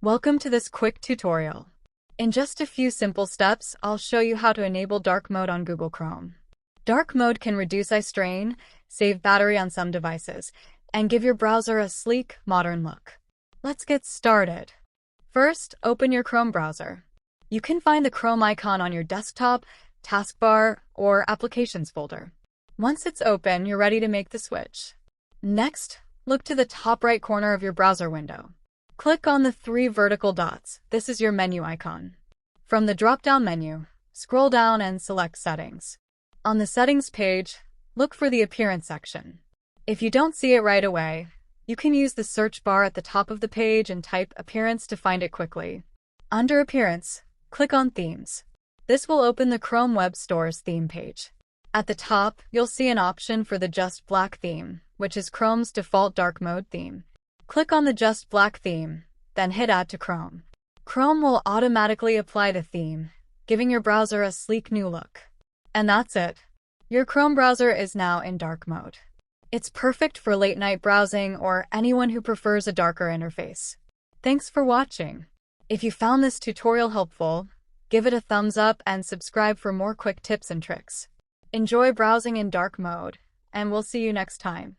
Welcome to this quick tutorial. In just a few simple steps, I'll show you how to enable dark mode on Google Chrome. Dark mode can reduce eye strain, save battery on some devices, and give your browser a sleek, modern look. Let's get started. First, open your Chrome browser. You can find the Chrome icon on your desktop, taskbar, or Applications folder. Once it's open, you're ready to make the switch. Next, look to the top right corner of your browser window. Click on the three vertical dots. This is your menu icon. From the drop-down menu, scroll down and select Settings. On the Settings page, look for the Appearance section. If you don't see it right away, you can use the search bar at the top of the page and type Appearance to find it quickly. Under Appearance, click on Themes. This will open the Chrome Web Store's theme page. At the top, you'll see an option for the Just Black theme, which is Chrome's default dark mode theme. Click on the Just Black theme, then hit Add to Chrome. Chrome will automatically apply the theme, giving your browser a sleek new look. And that's it. Your Chrome browser is now in dark mode. It's perfect for late-night browsing or anyone who prefers a darker interface. Thanks for watching. If you found this tutorial helpful, give it a thumbs up and subscribe for more quick tips and tricks. Enjoy browsing in dark mode, and we'll see you next time.